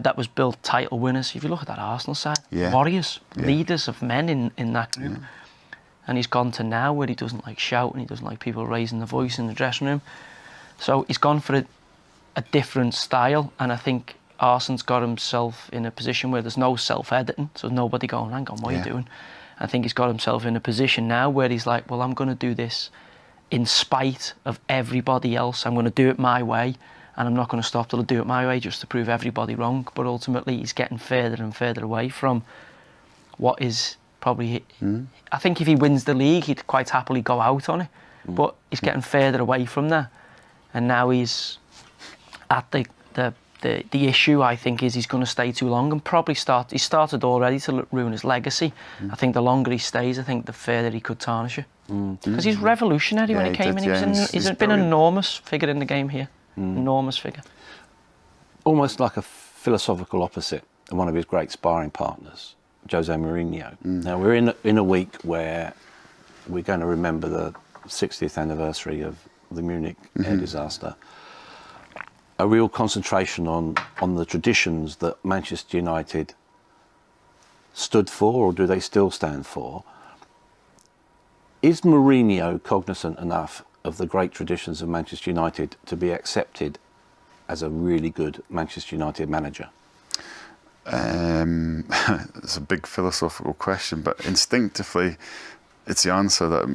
that was built title winners. If you look at that Arsenal side, warriors, leaders of men in that group. Yeah. And he's gone to now where he doesn't like shouting, he doesn't like people raising the voice in the dressing room. So he's gone for a different style, and I think Arsene's got himself in a position where there's no self-editing, so nobody going, hang on, what are you doing? I think he's got himself in a position now where he's like, well, I'm going to do this in spite of everybody else. I'm going to do it my way, and I'm not going to stop till I do it my way just to prove everybody wrong. But ultimately, he's getting further and further away from what is probably... I think if he wins the league, he'd quite happily go out on it. But he's getting further away from that. And now he's at the issue, I think, is he's going to stay too long and probably he started already to ruin his legacy. I think the longer he stays, I think the further he could tarnish it. Because he's revolutionary when he came in. He's been an enormous figure in the game here. Enormous figure. Almost like a philosophical opposite of one of his great sparring partners, Jose Mourinho. Now, we're in a week where we're going to remember the 60th anniversary of the Munich air disaster. A real concentration on the traditions that Manchester United stood for, or do they still stand for? Is Mourinho cognizant enough of the great traditions of Manchester United to be accepted as a really good Manchester United manager? It's a big philosophical question, but instinctively, it's the answer that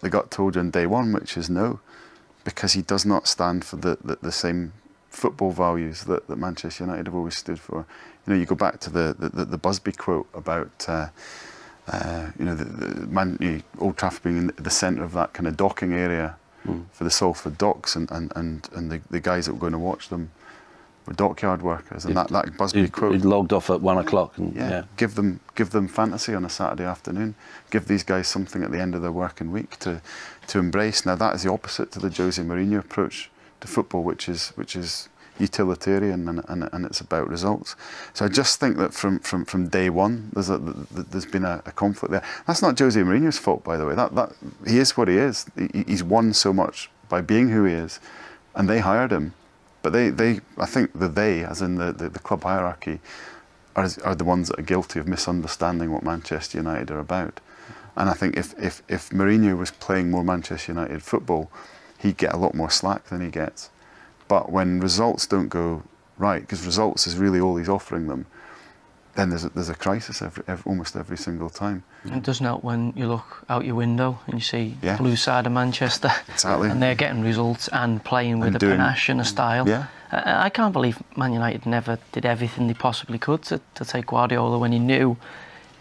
they got told you on day one, which is no, because he does not stand for the same football values that Manchester United have always stood for. You go back to the Busby quote about Old Trafford being the centre of that kind of docking area for the Salford docks, and the guys that were going to watch them were dockyard workers, and that Busby quote. He'd logged off at 1 o'clock, and give them fantasy on a Saturday afternoon. Give these guys something at the end of their working week to embrace. Now that is the opposite to the Jose Mourinho approach to football, which is utilitarian and it's about results. So I just think that from day one, there's been a conflict there. That's not Jose Mourinho's fault, by the way. That he is what he is. He's won so much by being who he is, and they hired him. But I think they, as in the club hierarchy, are the ones that are guilty of misunderstanding what Manchester United are about. And I think if Mourinho was playing more Manchester United football, he'd get a lot more slack than he gets. But when results don't go right, because results is really all he's offering them, then there's a crisis almost every single time. It doesn't help when you look out your window and you see the blue side of Manchester, and they're getting results and playing with a panache and a style. Yeah. I can't believe Man United never did everything they possibly could to take Guardiola when he knew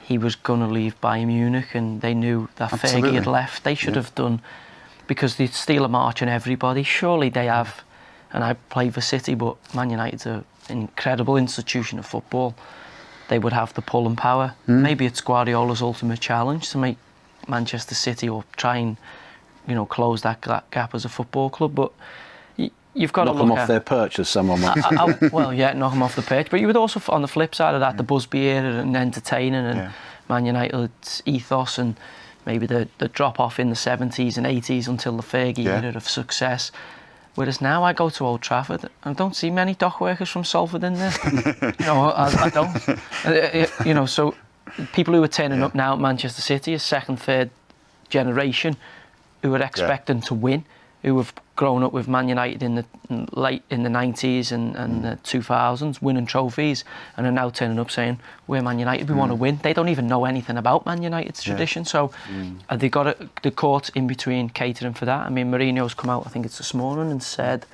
he was going to leave Bayern Munich, and they knew that Fergie had left. They should have done, because they'd steal a march on everybody. Surely they have. And I play for City, but Man United's an incredible institution of football. They would have the pull and power. Maybe it's Guardiola's ultimate challenge to make Manchester City, or try and close that gap as a football club. But you've got knock to look them off their perch, as someone might. Knock them off the perch. But you would also, on the flip side of that, the Busby era and entertaining and Man United's ethos, and maybe the drop off in the 70s and 80s until the Fergie era of success. Whereas now I go to Old Trafford and I don't see many dock workers from Salford in there. I don't. So people who are turning up now at Manchester City is second, third generation who are expecting to win, who have grown up with Man United in the 90s and the 2000s, winning trophies, and are now turning up saying, we're Man United, we want to win. They don't even know anything about Man United's tradition. So they got the court in between catering for that. I mean, Mourinho's come out, I think it's this morning, and said,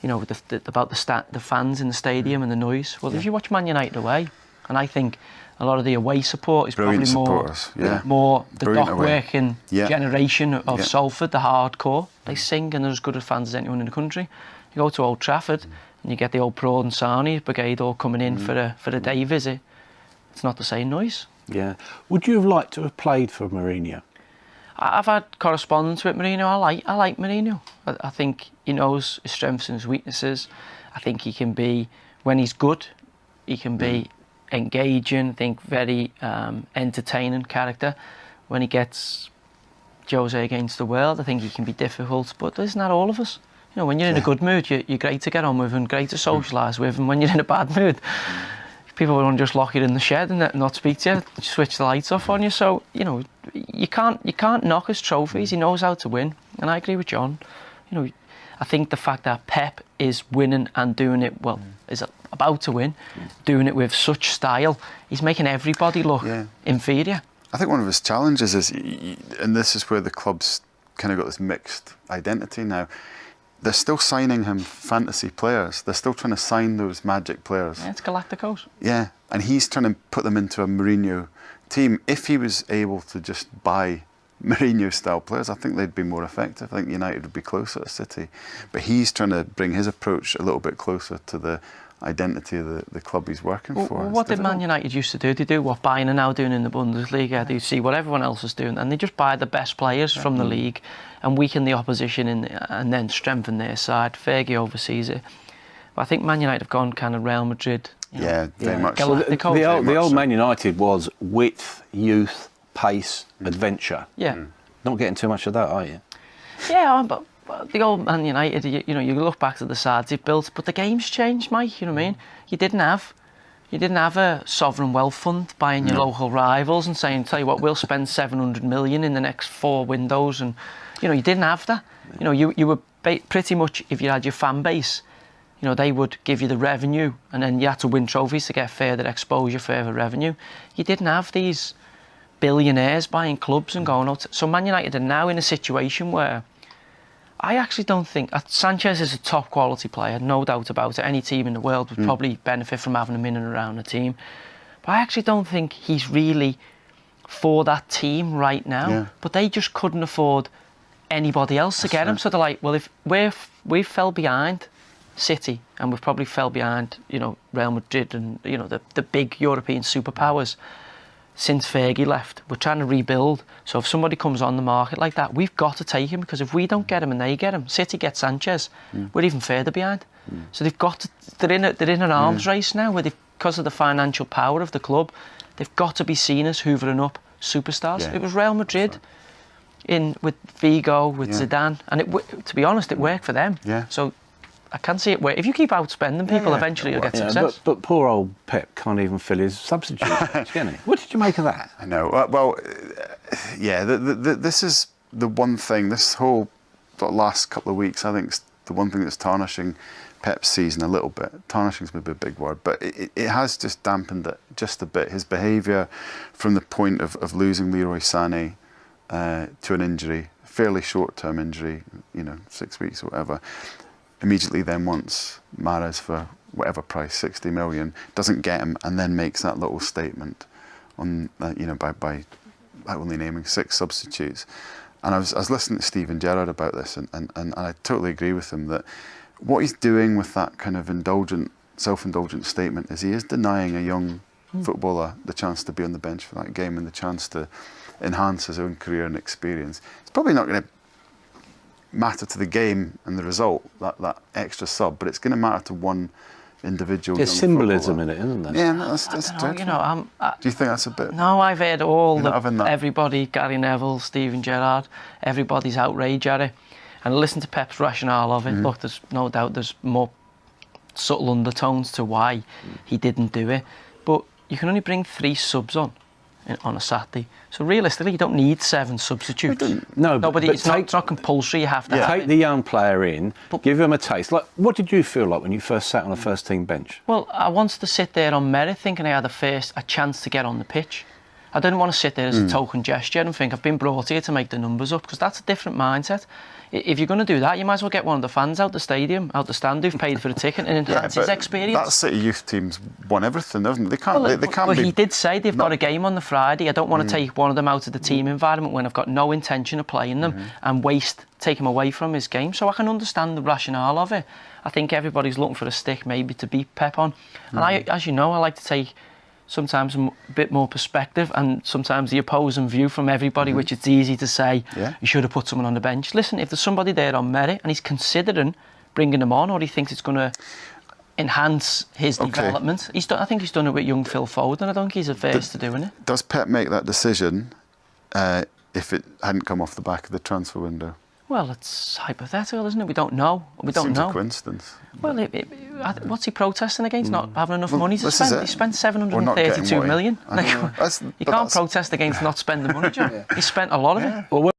about the fans in the stadium and the noise. Well, if you watch Man United away, and I think a lot of the away support is brilliant probably more the dock working generation of Salford, the hardcore. They sing and they're as good as fans as anyone in the country. You go to Old Trafford and you get the old Prod and Sarni brigade all coming in for a day visit. It's not the same noise. Yeah. Would you have liked to have played for Mourinho? I've had correspondence with Mourinho. I like Mourinho. I think he knows his strengths and his weaknesses. I think he can be, when he's good, he can be engaging, I think very entertaining character. When he gets Jose against the world, I think he can be difficult, but isn't that all of us? You know, when you're in a good mood, you're great to get on with and great to socialise with, and when you're in a bad mood, people will just lock you in the shed and not speak to you, switch the lights off on you. So, you know, you can't knock his trophies. He knows how to win, and I agree with John. You know, I think the fact that Pep is winning and doing it well, is about to win, doing it with such style, he's making everybody look inferior. I think one of his challenges is, and this is where the club's kind of got this mixed identity now, they're still signing him fantasy players. They're still trying to sign those magic players. Yeah, it's Galacticos. Yeah, and he's trying to put them into a Mourinho team. If he was able to just buy Mourinho-style players, I think they'd be more effective. I think United would be closer to City. But he's trying to bring his approach a little bit closer to the identity of the club he's working for. What did Man United used to do? They do what Bayern are now doing in the Bundesliga. They see what everyone else is doing, and they just buy the best players from the league and weaken the opposition and then strengthen their side. Fergie oversees it. But I think Man United have gone kind of Real Madrid. Very much. The old Man United was width, youth, pace, adventure. Yeah. Not getting too much of that, are you? Yeah, but the old Man United, you know, you look back to the sides they've built, but the game's changed, Mike. You know what I mean? You didn't have a sovereign wealth fund buying your local rivals and saying, "Tell you what, we'll spend 700 million in the next 4 windows," and you know, you didn't have that. You know, you were pretty much, if you had your fan base, you know, they would give you the revenue, and then you had to win trophies to get further exposure, further revenue. You didn't have these billionaires buying clubs and going out. So Man United are now in a situation where I actually don't think Sanchez is a top quality player, no doubt about it. Any team in the world would probably benefit from having him in and around the team. But I actually don't think he's really for that team right now. Yeah. But they just couldn't afford anybody else to get him. So they're like, well, if we fell behind City and we've probably fell behind, you know, Real Madrid and, you know, the big European superpowers since Fergie left. We're trying to rebuild. So if somebody comes on the market like that, we've got to take him, because if we don't get him and they get him, City gets Sanchez, we're even further behind. So they've got to, they're in an arms race now, where because of the financial power of the club, they've got to be seen as hoovering up superstars. Yeah. It was Real Madrid with Figo, with Zidane, and to be honest, it worked for them. Yeah. So I can see it work. If you keep outspending people, eventually you'll get success. But poor old Pep can't even fill his substitute, can he? What did you make of that? I know. Well, yeah, this is the one thing, this whole last couple of weeks, I think, is the one thing that's tarnishing Pep's season a little bit. Tarnishing's maybe a big word, but it has just dampened it just a bit. His behaviour from the point of losing Leroy Sané to an injury, fairly short-term injury, you know, 6 weeks or whatever, immediately then wants Mahrez for whatever price, 60 million, doesn't get him, and then makes that little statement on, you know, by only naming 6 substitutes. And I was listening to Steven Gerrard about this, and I totally agree with him that what he's doing with that kind of self-indulgent statement is he is denying a young footballer the chance to be on the bench for that game and the chance to enhance his own career and experience. It's probably not going to matter to the game and the result, that extra sub, but it's going to matter to one individual. There's symbolism in it, isn't there? Yeah, no, that's dreadful. You know, do you think that's a bit? No, I've heard everybody, Gary Neville, Steven Gerrard, everybody's outrage at it, and listen to Pep's rationale of it. Look, there's no doubt there's more subtle undertones to why he didn't do it, but you can only bring 3 subs on a Saturday. So realistically, you don't need 7 substitutes. No, but it's not compulsory. You have to take the young player in, give him a taste. Like, what did you feel like when you first sat on a first team bench? Well, I wanted to sit there on merit, thinking I had a chance to get on the pitch. I didn't want to sit there as a token gesture and think I've been brought here to make the numbers up, because that's a different mindset. If you're going to do that, you might as well get one of the fans out the stadium, out the stand, who've paid for the ticket and enhance his experience. That City youth team's won everything, haven't they? They can't. Well, he did say they've got a game on the Friday. I don't want to take one of them out of the team environment when I've got no intention of playing them and take him away from his game. So I can understand the rationale of it. I think everybody's looking for a stick maybe to beat Pep on. And as you know, I like to take sometimes a bit more perspective and sometimes the opposing view from everybody, which it's easy to say, you should have put someone on the bench. Listen, if there's somebody there on merit and he's considering bringing them on, or he thinks it's going to enhance his development, I think he's done it with young Phil Foden. I don't think he's averse to doing it. Does Pep make that decision if it hadn't come off the back of the transfer window? Well, it's hypothetical, isn't it? We don't know. We don't Seems know. a coincidence. Well, what's he protesting against? Not having enough money to This spend. is it. He spent We're not getting 732 what he- million. I know. You can't protest against not spending money, Joe. He spent a lot of it. Well,